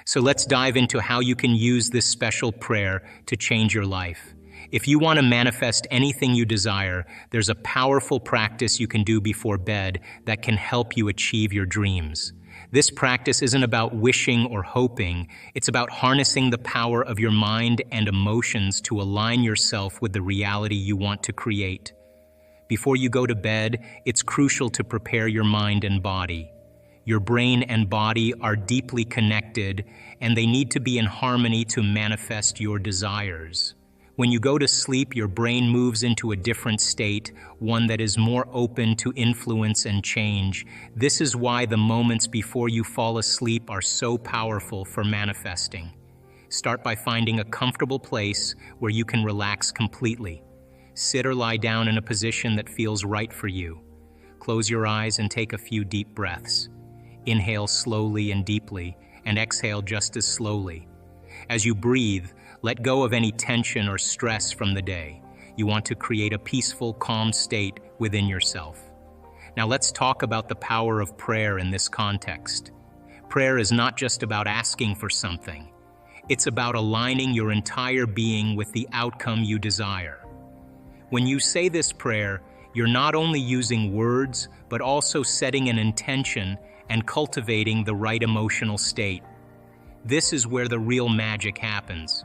So let's dive into how you can use this special prayer to change your life. If you want to manifest anything you desire, there's a powerful practice you can do before bed that can help you achieve your dreams. This practice isn't about wishing or hoping, it's about harnessing the power of your mind and emotions to align yourself with the reality you want to create. Before you go to bed, it's crucial to prepare your mind and body. Your brain and body are deeply connected, and they need to be in harmony to manifest your desires. When you go to sleep, your brain moves into a different state, one that is more open to influence and change. This is why the moments before you fall asleep are so powerful for manifesting. Start by finding a comfortable place where you can relax completely. Sit or lie down in a position that feels right for you. Close your eyes and take a few deep breaths. Inhale slowly and deeply, and exhale just as slowly. As you breathe, let go of any tension or stress from the day. You want to create a peaceful, calm state within yourself. Now let's talk about the power of prayer in this context. Prayer is not just about asking for something. It's about aligning your entire being with the outcome you desire. When you say this prayer, you're not only using words, but also setting an intention and cultivating the right emotional state. This is where the real magic happens.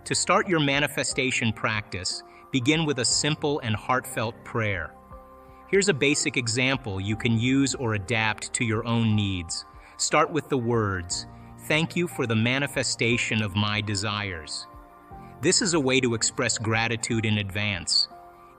To start your manifestation practice, begin with a simple and heartfelt prayer. Here's a basic example you can use or adapt to your own needs. Start with the words, "Thank you for the manifestation of my desires." This is a way to express gratitude in advance.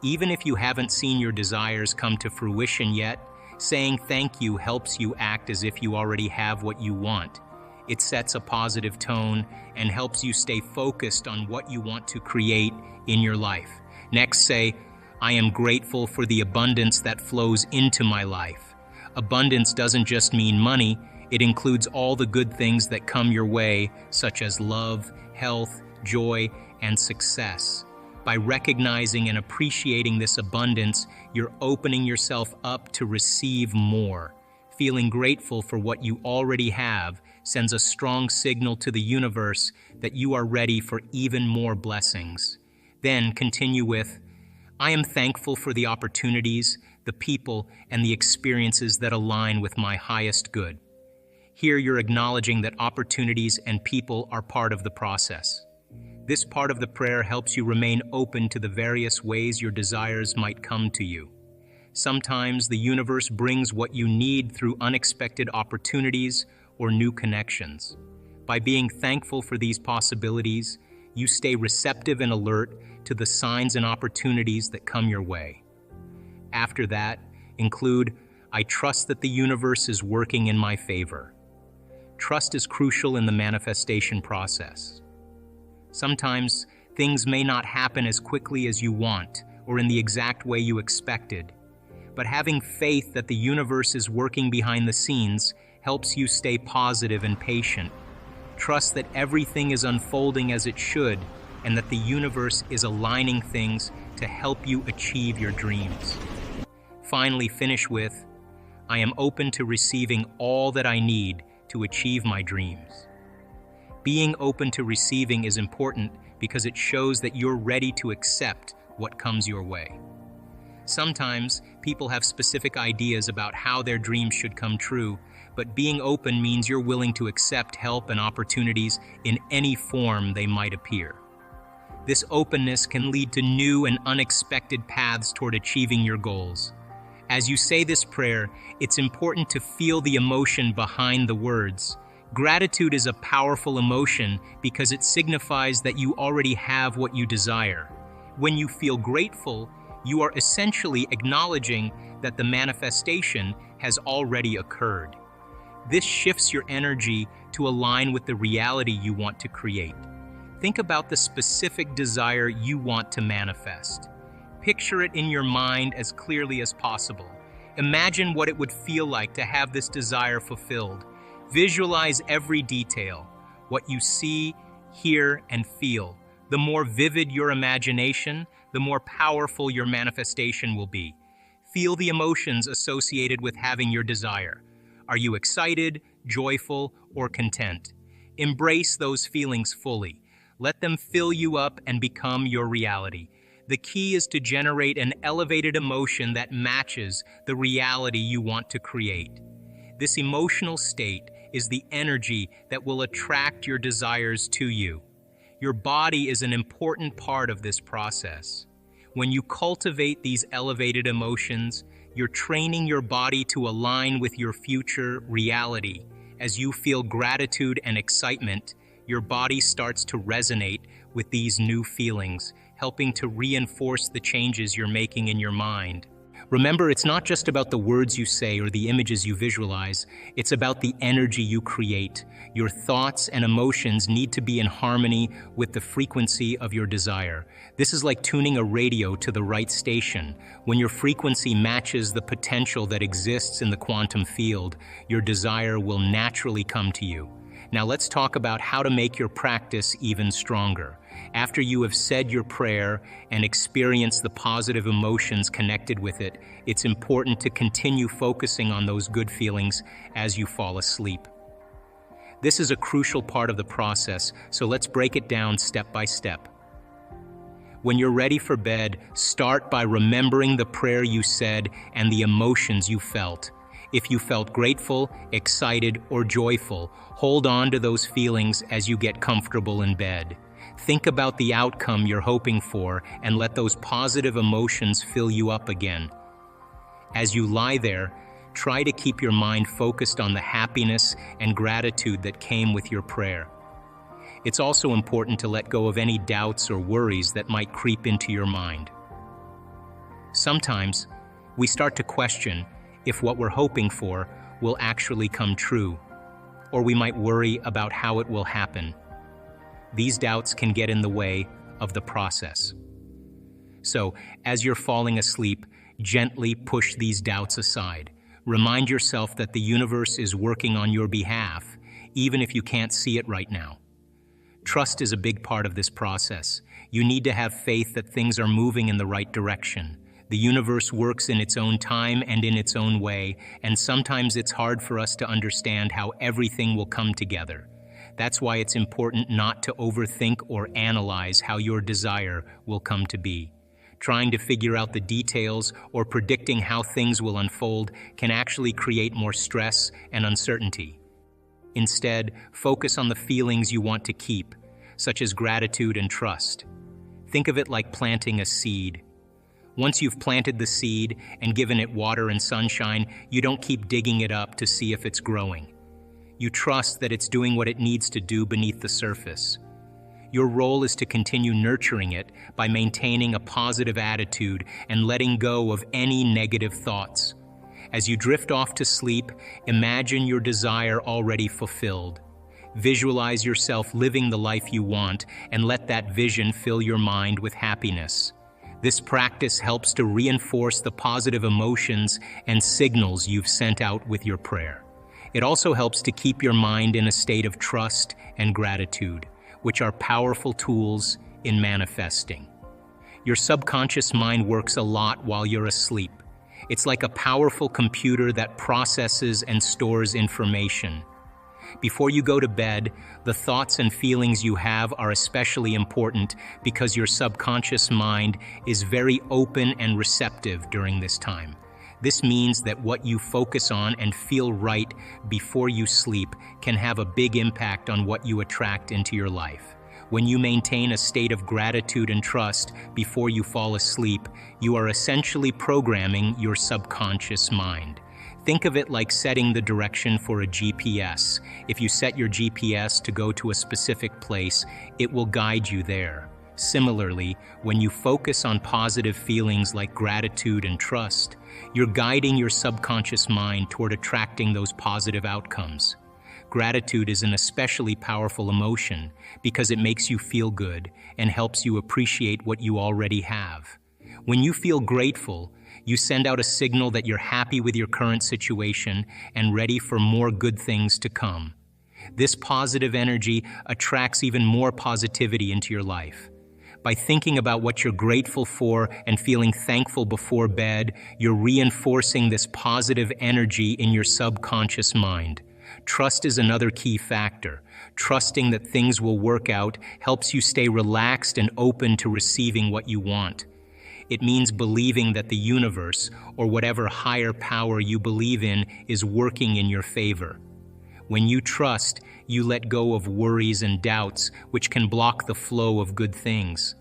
Even if you haven't seen your desires come to fruition yet, saying thank you helps you act as if you already have what you want. It sets a positive tone and helps you stay focused on what you want to create in your life. Next, say, "I am grateful for the abundance that flows into my life." Abundance doesn't just mean money, it includes all the good things that come your way, such as love, health, joy, and success. By recognizing and appreciating this abundance, you're opening yourself up to receive more. Feeling grateful for what you already have sends a strong signal to the universe that you are ready for even more blessings. Then continue with, "I am thankful for the opportunities, the people, and the experiences that align with my highest good." Here you're acknowledging that opportunities and people are part of the process. This part of the prayer helps you remain open to the various ways your desires might come to you. Sometimes the universe brings what you need through unexpected opportunities or new connections. By being thankful for these possibilities, you stay receptive and alert to the signs and opportunities that come your way. After that, include, "I trust that the universe is working in my favor." Trust is crucial in the manifestation process. Sometimes things may not happen as quickly as you want or in the exact way you expected, but having faith that the universe is working behind the scenes helps you stay positive and patient. Trust that everything is unfolding as it should and that the universe is aligning things to help you achieve your dreams. Finally, finish with, "I am open to receiving all that I need to achieve my dreams." Being open to receiving is important because it shows that you're ready to accept what comes your way. Sometimes people have specific ideas about how their dreams should come true, but being open means you're willing to accept help and opportunities in any form they might appear. This openness can lead to new and unexpected paths toward achieving your goals. As you say this prayer, it's important to feel the emotion behind the words. Gratitude is a powerful emotion because it signifies that you already have what you desire. When you feel grateful, you are essentially acknowledging that the manifestation has already occurred. This shifts your energy to align with the reality you want to create. Think about the specific desire you want to manifest. Picture it in your mind as clearly as possible. Imagine what it would feel like to have this desire fulfilled. Visualize every detail, what you see, hear, and feel. The more vivid your imagination, the more powerful your manifestation will be. Feel the emotions associated with having your desire. Are you excited, joyful, or content? Embrace those feelings fully. Let them fill you up and become your reality. The key is to generate an elevated emotion that matches the reality you want to create. This emotional state is the energy that will attract your desires to you. Your body is an important part of this process. When you cultivate these elevated emotions, you're training your body to align with your future reality. As you feel gratitude and excitement, your body starts to resonate with these new feelings, helping to reinforce the changes you're making in your mind. Remember, it's not just about the words you say or the images you visualize, it's about the energy you create. Your thoughts and emotions need to be in harmony with the frequency of your desire. This is like tuning a radio to the right station. When your frequency matches the potential that exists in the quantum field, your desire will naturally come to you. Now let's talk about how to make your practice even stronger. After you have said your prayer and experienced the positive emotions connected with it, it's important to continue focusing on those good feelings as you fall asleep. This is a crucial part of the process, so let's break it down step by step. When you're ready for bed, start by remembering the prayer you said and the emotions you felt. If you felt grateful, excited, or joyful, hold on to those feelings as you get comfortable in bed. Think about the outcome you're hoping for and let those positive emotions fill you up again. As you lie there, try to keep your mind focused on the happiness and gratitude that came with your prayer. It's also important to let go of any doubts or worries that might creep into your mind. Sometimes, we start to question if what we're hoping for will actually come true, or we might worry about how it will happen. These doubts can get in the way of the process. So, as you're falling asleep, gently push these doubts aside. Remind yourself that the universe is working on your behalf, even if you can't see it right now. Trust is a big part of this process. You need to have faith that things are moving in the right direction. The universe works in its own time and in its own way, and sometimes it's hard for us to understand how everything will come together. That's why it's important not to overthink or analyze how your desire will come to be. Trying to figure out the details or predicting how things will unfold can actually create more stress and uncertainty. Instead, focus on the feelings you want to keep, such as gratitude and trust. Think of it like planting a seed. Once you've planted the seed and given it water and sunshine, you don't keep digging it up to see if it's growing. You trust that it's doing what it needs to do beneath the surface. Your role is to continue nurturing it by maintaining a positive attitude and letting go of any negative thoughts. As you drift off to sleep, imagine your desire already fulfilled. Visualize yourself living the life you want and let that vision fill your mind with happiness. This practice helps to reinforce the positive emotions and signals you've sent out with your prayer. It also helps to keep your mind in a state of trust and gratitude, which are powerful tools in manifesting. Your subconscious mind works a lot while you're asleep. It's like a powerful computer that processes and stores information. Before you go to bed, the thoughts and feelings you have are especially important because your subconscious mind is very open and receptive during this time. This means that what you focus on and feel right before you sleep can have a big impact on what you attract into your life. When you maintain a state of gratitude and trust before you fall asleep, you are essentially programming your subconscious mind. Think of it like setting the direction for a GPS. If you set your GPS to go to a specific place, it will guide you there. Similarly, when you focus on positive feelings like gratitude and trust, you're guiding your subconscious mind toward attracting those positive outcomes. Gratitude is an especially powerful emotion because it makes you feel good and helps you appreciate what you already have. When you feel grateful, you send out a signal that you're happy with your current situation and ready for more good things to come. This positive energy attracts even more positivity into your life. By thinking about what you're grateful for and feeling thankful before bed, you're reinforcing this positive energy in your subconscious mind. Trust is another key factor. Trusting that things will work out helps you stay relaxed and open to receiving what you want. It means believing that the universe, or whatever higher power you believe in, is working in your favor. When you trust, you let go of worries and doubts, which can block the flow of good things.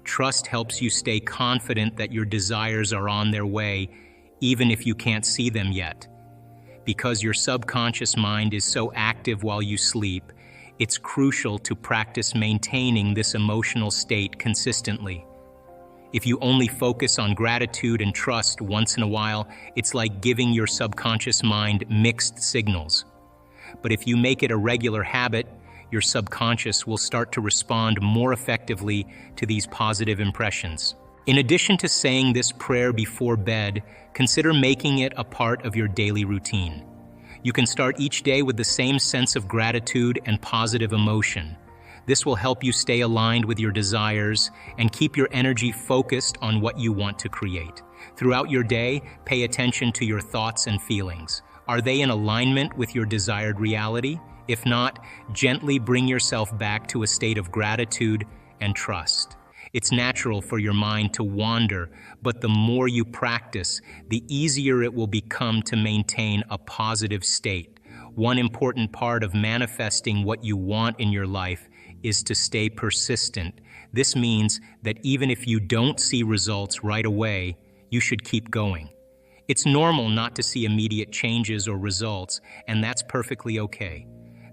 Trust helps you stay confident that your desires are on their way, even if you can't see them yet. Because your subconscious mind is so active while you sleep, it's crucial to practice maintaining this emotional state consistently. If you only focus on gratitude and trust once in a while, it's like giving your subconscious mind mixed signals. But if you make it a regular habit, your subconscious will start to respond more effectively to these positive impressions. In addition to saying this prayer before bed, consider making it a part of your daily routine. You can start each day with the same sense of gratitude and positive emotion. This will help you stay aligned with your desires and keep your energy focused on what you want to create. Throughout your day, pay attention to your thoughts and feelings. Are they in alignment with your desired reality? If not, gently bring yourself back to a state of gratitude and trust. It's natural for your mind to wander, but the more you practice, the easier it will become to maintain a positive state. One important part of manifesting what you want in your life is to stay persistent. This means that even if you don't see results right away, you should keep going. It's normal not to see immediate changes or results, and that's perfectly okay.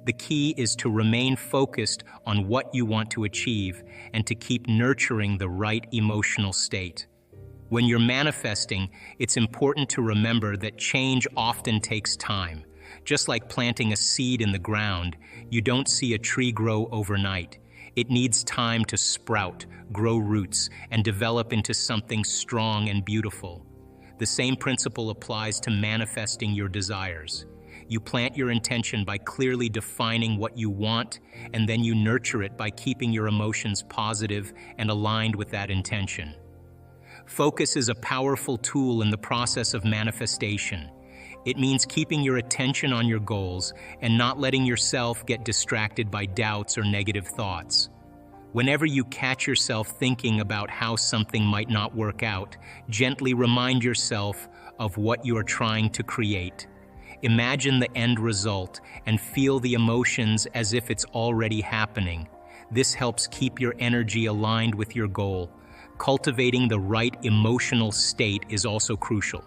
The key is to remain focused on what you want to achieve and to keep nurturing the right emotional state. When you're manifesting, it's important to remember that change often takes time. Just like planting a seed in the ground, you don't see a tree grow overnight. It needs time to sprout, grow roots, and develop into something strong and beautiful. The same principle applies to manifesting your desires. You plant your intention by clearly defining what you want, and then you nurture it by keeping your emotions positive and aligned with that intention. Focus is a powerful tool in the process of manifestation. It means keeping your attention on your goals and not letting yourself get distracted by doubts or negative thoughts. Whenever you catch yourself thinking about how something might not work out, gently remind yourself of what you are trying to create. Imagine the end result and feel the emotions as if it's already happening. This helps keep your energy aligned with your goal. Cultivating the right emotional state is also crucial.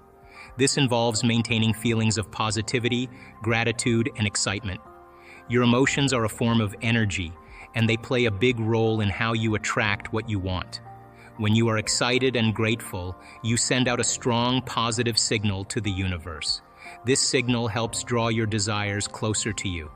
This involves maintaining feelings of positivity, gratitude, and excitement. Your emotions are a form of energy, and they play a big role in how you attract what you want. When you are excited and grateful, you send out a strong, positive signal to the universe. This signal helps draw your desires closer to you.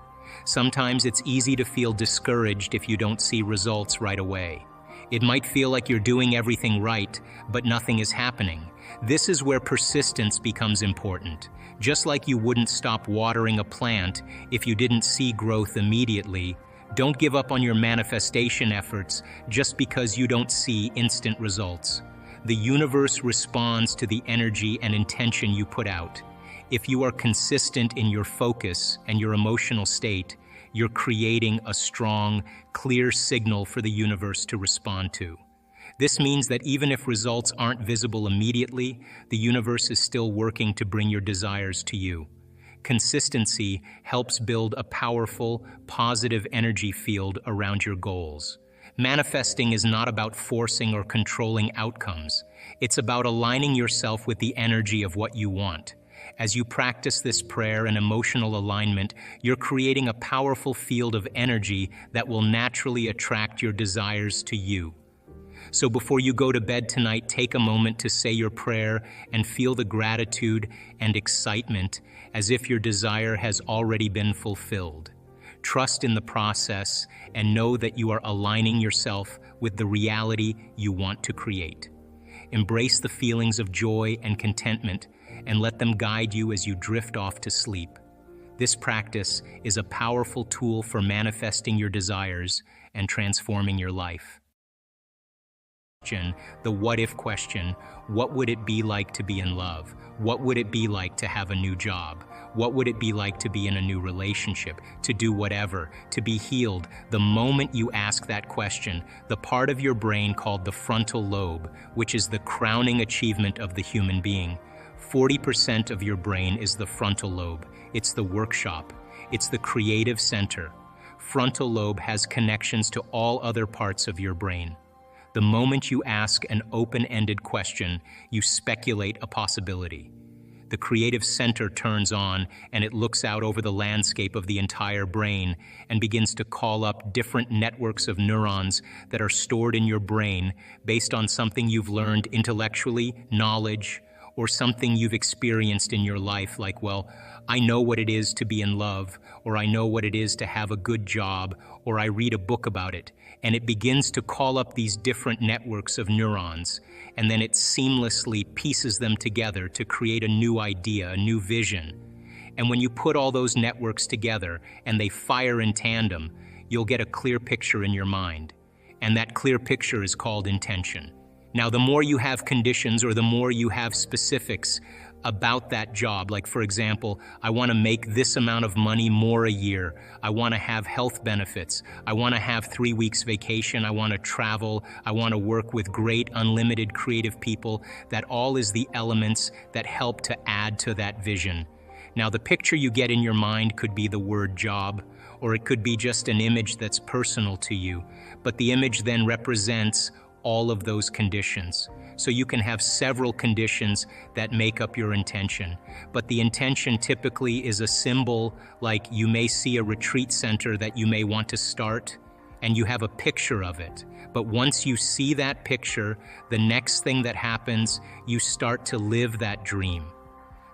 Sometimes it's easy to feel discouraged if you don't see results right away. It might feel like you're doing everything right, but nothing is happening. This is where persistence becomes important. Just like you wouldn't stop watering a plant if you didn't see growth immediately, don't give up on your manifestation efforts just because you don't see instant results. The universe responds to the energy and intention you put out. If you are consistent in your focus and your emotional state, you're creating a strong, clear signal for the universe to respond to. This means that even if results aren't visible immediately, the universe is still working to bring your desires to you. Consistency helps build a powerful, positive energy field around your goals. Manifesting is not about forcing or controlling outcomes. It's about aligning yourself with the energy of what you want. As you practice this prayer and emotional alignment, you're creating a powerful field of energy that will naturally attract your desires to you. So before you go to bed tonight, take a moment to say your prayer and feel the gratitude and excitement as if your desire has already been fulfilled. Trust in the process and know that you are aligning yourself with the reality you want to create. Embrace the feelings of joy and contentment and let them guide you as you drift off to sleep. This practice is a powerful tool for manifesting your desires and transforming your life. the what-if question. What would it be like to be in love? What would it be like to have a new job? What would it be like to be in a new relationship, to do whatever, to be healed? The moment you ask that question, the part of your brain called the frontal lobe, which is the crowning achievement of the human being, 40% of your brain is the frontal lobe. It's the workshop. It's the creative center. Frontal lobe has connections to all other parts of your brain. The moment you ask an open-ended question, you speculate a possibility. The creative center turns on and it looks out over the landscape of the entire brain and begins to call up different networks of neurons that are stored in your brain based on something you've learned intellectually, knowledge, or something you've experienced in your life, like, well, I know what it is to be in love, or I know what it is to have a good job, or I read a book about it. And it begins to call up these different networks of neurons, and then it seamlessly pieces them together to create a new idea, a new vision. And when you put all those networks together and they fire in tandem, you'll get a clear picture in your mind. And that clear picture is called intention. Now, the more you have conditions or the more you have specifics about that job, like for example, I want to make this amount of money more a year, I want to have health benefits, I want to have 3 weeks vacation, I want to travel, I want to work with great unlimited creative people, that all is the elements that help to add to that vision. Now, the picture you get in your mind could be the word job, or it could be just an image that's personal to you, but the image then represents all of those conditions. So you can have several conditions that make up your intention. But the intention typically is a symbol, like you may see a retreat center that you may want to start, and you have a picture of it. But once you see that picture, the next thing that happens, you start to live that dream.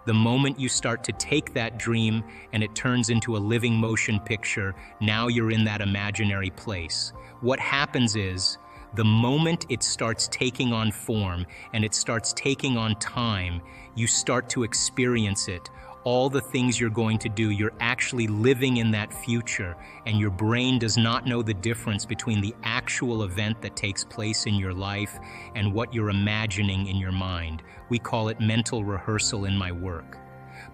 The moment you start to take that dream and it turns into a living motion picture, now you're in that imaginary place. What happens is, the moment it starts taking on form and it starts taking on time, you start to experience it. All the things you're going to do, you're actually living in that future, and your brain does not know the difference between the actual event that takes place in your life and what you're imagining in your mind. We call it mental rehearsal in my work.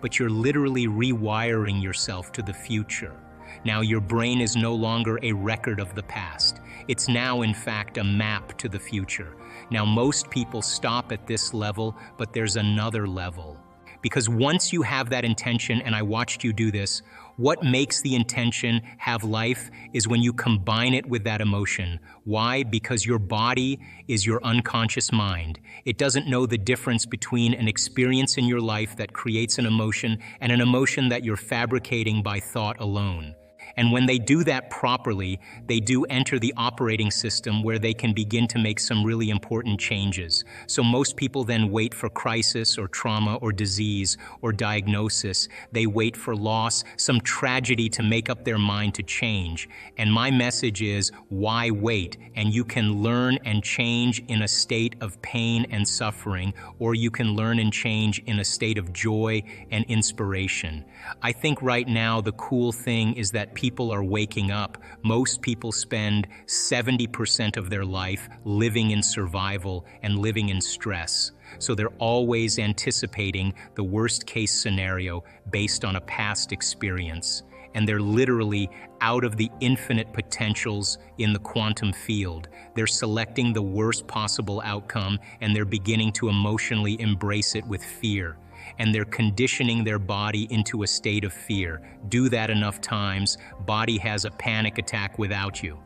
But you're literally rewiring yourself to the future. Now, your brain is no longer a record of the past. It's now, in fact, a map to the future. Now, most people stop at this level, but there's another level. Because once you have that intention, and I watched you do this, what makes the intention have life is when you combine it with that emotion. Why? Because your body is your unconscious mind. It doesn't know the difference between an experience in your life that creates an emotion and an emotion that you're fabricating by thought alone. And when they do that properly, they do enter the operating system where they can begin to make some really important changes. So most people then wait for crisis or trauma or disease or diagnosis. They wait for loss, some tragedy to make up their mind to change. And my message is, why wait? And you can learn and change in a state of pain and suffering, or you can learn and change in a state of joy and inspiration. I think right now the cool thing is that people are waking up. Most people spend 70% of their life living in survival and living in stress. So they're always anticipating the worst case scenario based on a past experience. And they're literally out of the infinite potentials in the quantum field. They're selecting the worst possible outcome, and they're beginning to emotionally embrace it with fear. And they're conditioning their body into a state of fear. Do that enough times, body has a panic attack without you.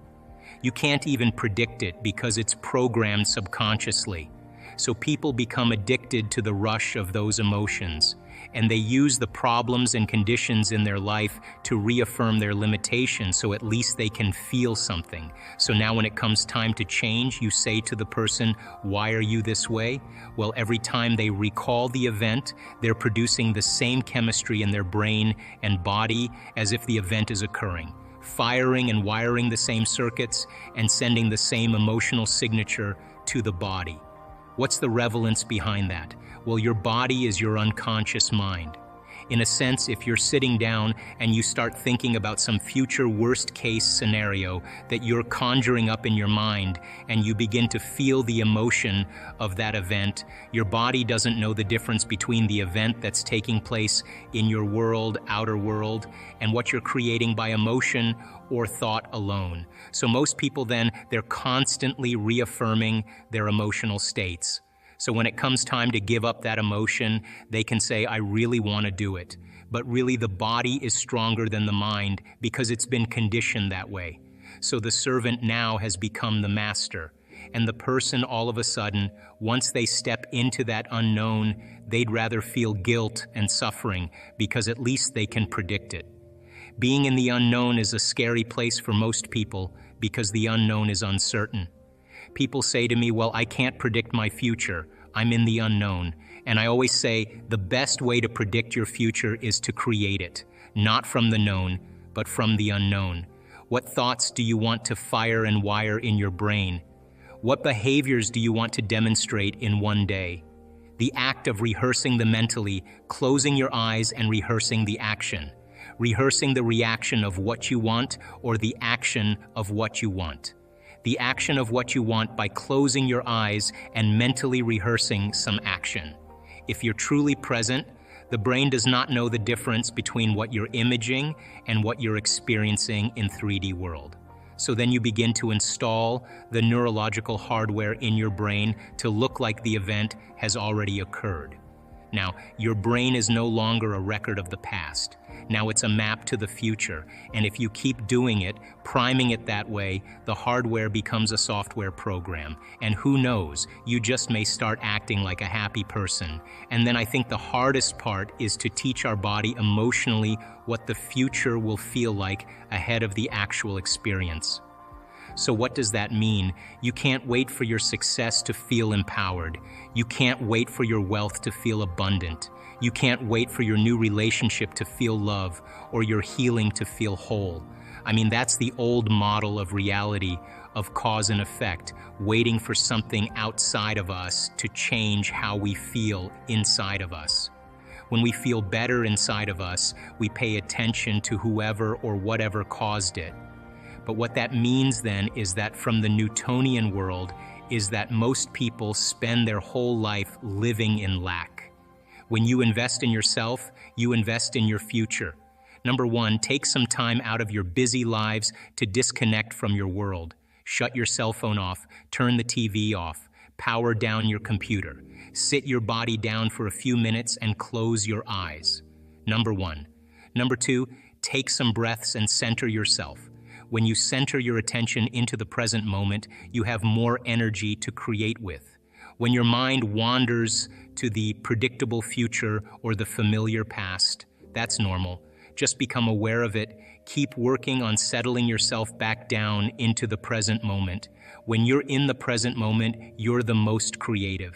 You can't even predict it because it's programmed subconsciously. So people become addicted to the rush of those emotions, and they use the problems and conditions in their life to reaffirm their limitations, so at least they can feel something. So now when it comes time to change, you say to the person, why are you this way? Well, every time they recall the event, they're producing the same chemistry in their brain and body as if the event is occurring, firing and wiring the same circuits and sending the same emotional signature to the body. What's the relevance behind that? Well, your body is your unconscious mind. In a sense, if you're sitting down and you start thinking about some future worst-case scenario that you're conjuring up in your mind, and you begin to feel the emotion of that event, your body doesn't know the difference between the event that's taking place in your world, outer world, and what you're creating by emotion or thought alone. So most people then, they're constantly reaffirming their emotional states. So when it comes time to give up that emotion, they can say, I really want to do it. But really the body is stronger than the mind because it's been conditioned that way. So the servant now has become the master. And the person all of a sudden, once they step into that unknown, they'd rather feel guilt and suffering because at least they can predict it. Being in the unknown is a scary place for most people because the unknown is uncertain. People say to me, well, I can't predict my future. I'm in the unknown. And I always say the best way to predict your future is to create it, not from the known, but from the unknown. What thoughts do you want to fire and wire in your brain? What behaviors do you want to demonstrate in one day? The act of rehearsing them mentally, closing your eyes and rehearsing the action. Rehearsing the reaction of what you want or the action of what you want. The action of what you want by closing your eyes and mentally rehearsing some action. If you're truly present, the brain does not know the difference between what you're imaging and what you're experiencing in 3D world. So then you begin to install the neurological hardware in your brain to look like the event has already occurred. Now, your brain is no longer a record of the past. Now it's a map to the future, and if you keep doing it, priming it that way, the hardware becomes a software program. And who knows, you just may start acting like a happy person. And then I think the hardest part is to teach our body emotionally what the future will feel like ahead of the actual experience. So what does that mean? You can't wait for your success to feel empowered. You can't wait for your wealth to feel abundant. You can't wait for your new relationship to feel love or your healing to feel whole. I mean, that's the old model of reality, of cause and effect, waiting for something outside of us to change how we feel inside of us. When we feel better inside of us, we pay attention to whoever or whatever caused it. But what that means then is that from the Newtonian world is that most people spend their whole life living in lack. When you invest in yourself, you invest in your future. Number one, take some time out of your busy lives to disconnect from your world. Shut your cell phone off, turn the TV off, power down your computer. Sit your body down for a few minutes and close your eyes. Number one. Number two, take some breaths and center yourself. When you center your attention into the present moment, you have more energy to create with. When your mind wanders to the predictable future or the familiar past, that's normal. Just become aware of it. Keep working on settling yourself back down into the present moment. When you're in the present moment, you're the most creative.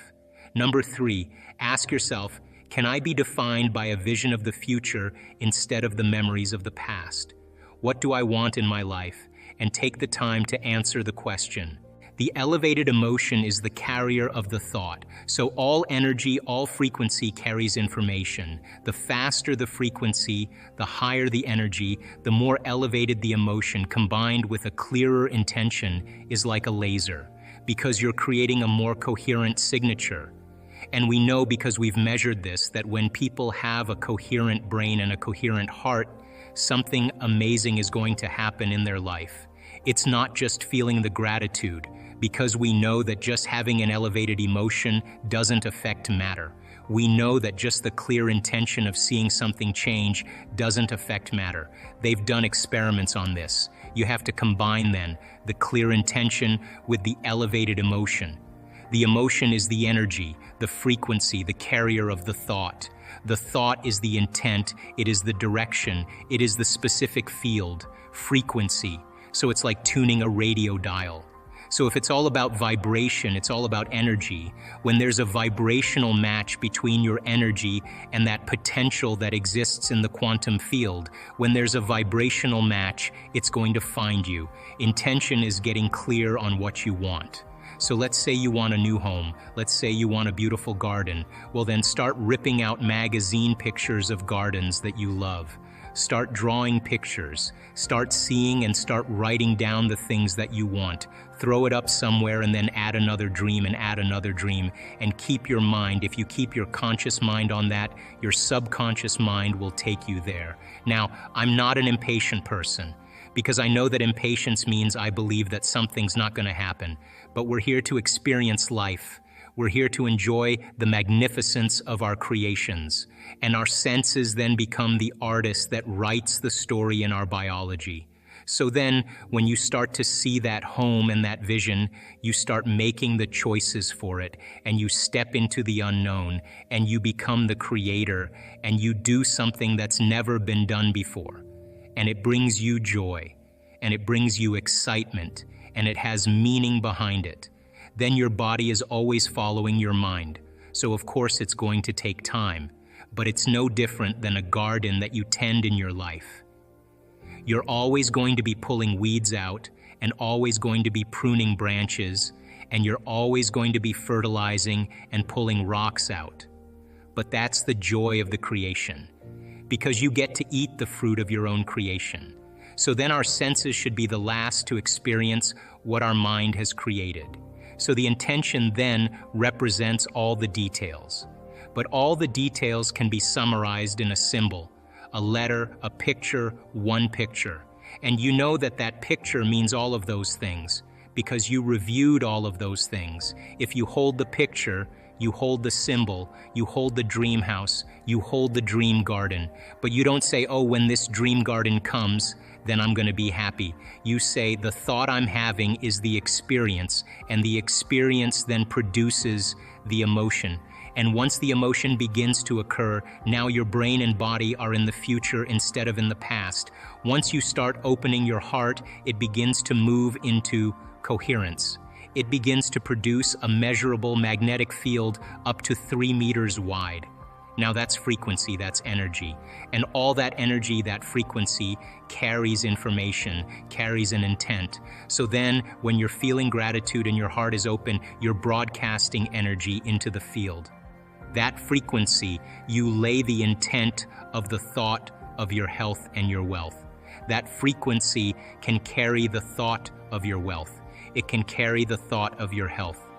Number three, ask yourself, can I be defined by a vision of the future instead of the memories of the past? What do I want in my life? And take the time to answer the question. The elevated emotion is the carrier of the thought. So all energy, all frequency carries information. The faster the frequency, the higher the energy, the more elevated the emotion combined with a clearer intention is like a laser, because you're creating a more coherent signature. And we know because we've measured this that when people have a coherent brain and a coherent heart, something amazing is going to happen in their life. It's not just feeling the gratitude, because we know that just having an elevated emotion doesn't affect matter. We know that just the clear intention of seeing something change doesn't affect matter. They've done experiments on this. You have to combine then the clear intention with the elevated emotion. The emotion is the energy, the frequency, the carrier of the thought. The thought is the intent, it is the direction, it is the specific field, frequency. So it's like tuning a radio dial. So if it's all about vibration, it's all about energy. When there's a vibrational match between your energy and that potential that exists in the quantum field, when there's a vibrational match, it's going to find you. Intention is getting clear on what you want. So let's say you want a new home. Let's say you want a beautiful garden. Well, then start ripping out magazine pictures of gardens that you love. Start drawing pictures. Start seeing and start writing down the things that you want. Throw it up somewhere and then add another dream and add another dream. And keep your mind. If you keep your conscious mind on that, your subconscious mind will take you there. Now, I'm not an impatient person, because I know that impatience means I believe that something's not going to happen. But we're here to experience life. We're here to enjoy the magnificence of our creations. And our senses then become the artist that writes the story in our biology. So then, when you start to see that home and that vision, you start making the choices for it, and you step into the unknown, and you become the creator, and you do something that's never been done before. And it brings you joy, and it brings you excitement, and it has meaning behind it. Then your body is always following your mind. So of course it's going to take time, but it's no different than a garden that you tend in your life. You're always going to be pulling weeds out and always going to be pruning branches, and you're always going to be fertilizing and pulling rocks out. But that's the joy of the creation, because you get to eat the fruit of your own creation. So then our senses should be the last to experience what our mind has created. So the intention then represents all the details. But all the details can be summarized in a symbol, a letter, a picture, one picture. And you know that that picture means all of those things because you reviewed all of those things. If you hold the picture, you hold the symbol, you hold the dream house, you hold the dream garden. But you don't say, oh, when this dream garden comes, then I'm going to be happy. You say, the thought I'm having is the experience, and the experience then produces the emotion. And once the emotion begins to occur, now your brain and body are in the future instead of in the past. Once you start opening your heart, it begins to move into coherence. It begins to produce a measurable magnetic field up to 3 meters wide. Now that's frequency, that's energy. And all that energy, that frequency, carries information, carries an intent. So then, when you're feeling gratitude and your heart is open, you're broadcasting energy into the field. That frequency, you lay the intent of the thought of your health and your wealth. That frequency can carry the thought of your wealth. It can carry the thought of your health.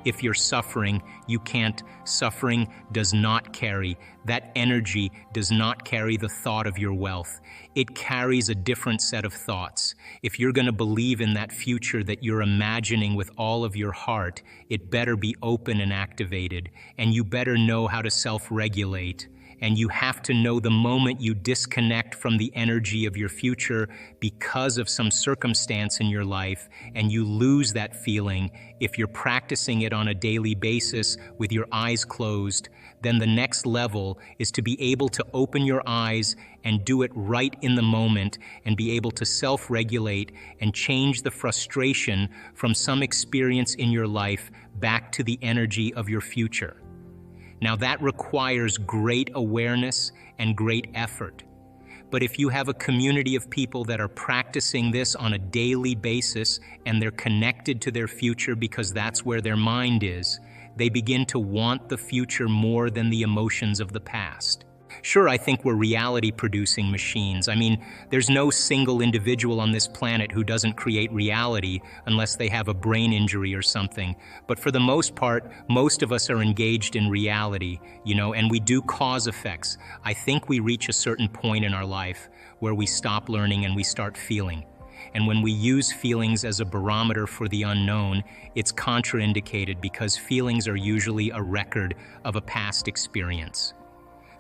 If you're suffering, you can't. Suffering does not carry. That energy does not carry the thought of your wealth. It carries a different set of thoughts. If you're going to believe in that future that you're imagining with all of your heart, it better be open and activated, and you better know how to self-regulate. And you have to know the moment you disconnect from the energy of your future because of some circumstance in your life, and you lose that feeling. If you're practicing it on a daily basis with your eyes closed, then the next level is to be able to open your eyes and do it right in the moment and be able to self-regulate and change the frustration from some experience in your life back to the energy of your future. Now that requires great awareness and great effort. But if you have a community of people that are practicing this on a daily basis and they're connected to their future because that's where their mind is, they begin to want the future more than the emotions of the past. Sure, I think we're reality-producing machines. I mean, there's no single individual on this planet who doesn't create reality unless they have a brain injury or something. But for the most part, most of us are engaged in reality, and we do cause effects. I think we reach a certain point in our life where we stop learning and we start feeling. And when we use feelings as a barometer for the unknown, it's contraindicated because feelings are usually a record of a past experience.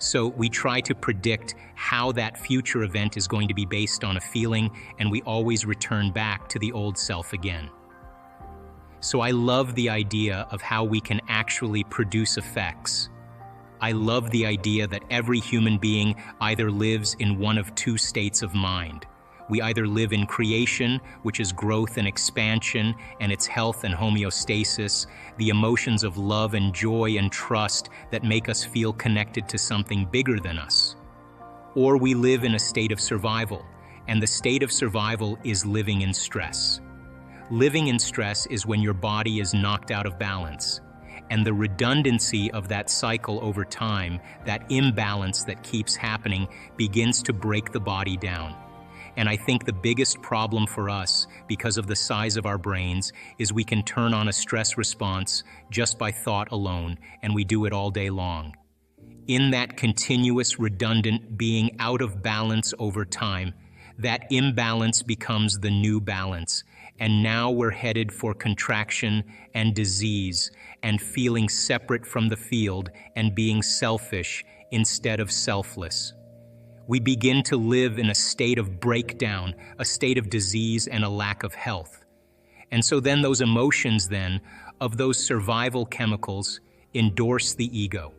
So we try to predict how that future event is going to be based on a feeling, and we always return back to the old self again. So I love the idea of how we can actually produce effects. I love the idea that every human being either lives in one of two states of mind. We either live in creation, which is growth and expansion, and its health and homeostasis, the emotions of love and joy and trust that make us feel connected to something bigger than us. Or we live in a state of survival, and the state of survival is living in stress. Living in stress is when your body is knocked out of balance. And the redundancy of that cycle over time, that imbalance that keeps happening, begins to break the body down. And I think the biggest problem for us, because of the size of our brains, is we can turn on a stress response just by thought alone, and we do it all day long. In that continuous, redundant being out of balance over time, that imbalance becomes the new balance, and now we're headed for contraction and disease and feeling separate from the field and being selfish instead of selfless. We begin to live in a state of breakdown, a state of disease and a lack of health. And so then those emotions then, of those survival chemicals, endorse the ego.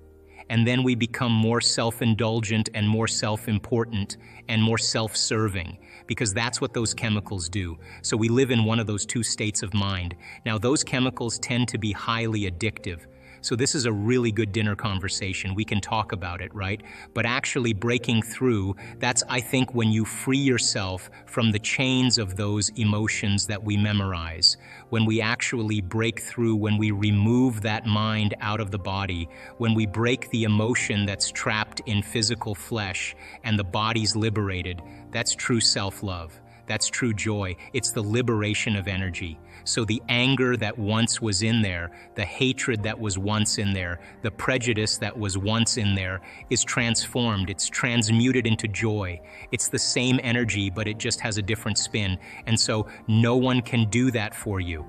And then we become more self-indulgent and more self-important and more self-serving, because that's what those chemicals do. So we live in one of those two states of mind. Now, those chemicals tend to be highly addictive. So this is a really good dinner conversation. We can talk about it, right? But actually breaking through, that's, I think, when you free yourself from the chains of those emotions that we memorize. When we actually break through, when we remove that mind out of the body, when we break the emotion that's trapped in physical flesh and the body's liberated, that's true self-love. That's true joy. It's the liberation of energy. So the anger that once was in there, the hatred that was once in there, the prejudice that was once in there is transformed. It's transmuted into joy. It's the same energy, but it just has a different spin. And so no one can do that for you.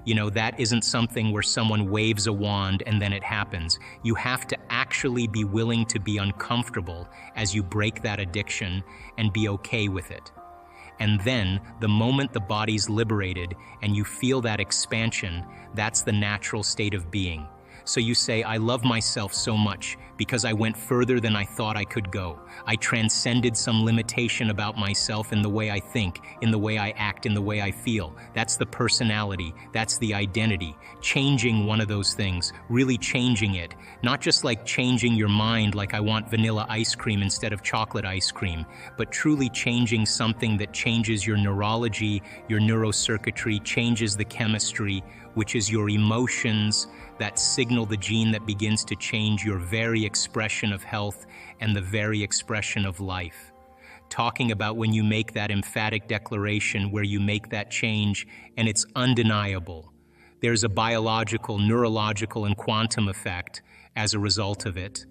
You know, that isn't something where someone waves a wand and then it happens. You have to actually be willing to be uncomfortable as you break that addiction and be okay with it. And then, the moment the body's liberated and you feel that expansion, that's the natural state of being. So you say, I love myself so much because I went further than I thought I could go. I transcended some limitation about myself in the way I think, in the way I act, in the way I feel. That's the personality, that's the identity. Changing one of those things, really changing it. Not just like changing your mind like I want vanilla ice cream instead of chocolate ice cream, but truly changing something that changes your neurology, your neurocircuitry, changes the chemistry, which is your emotions, that signal the gene that begins to change your very expression of health and the very expression of life. Talking about when you make that emphatic declaration where you make that change and it's undeniable. There's a biological, neurological, and quantum effect as a result of it.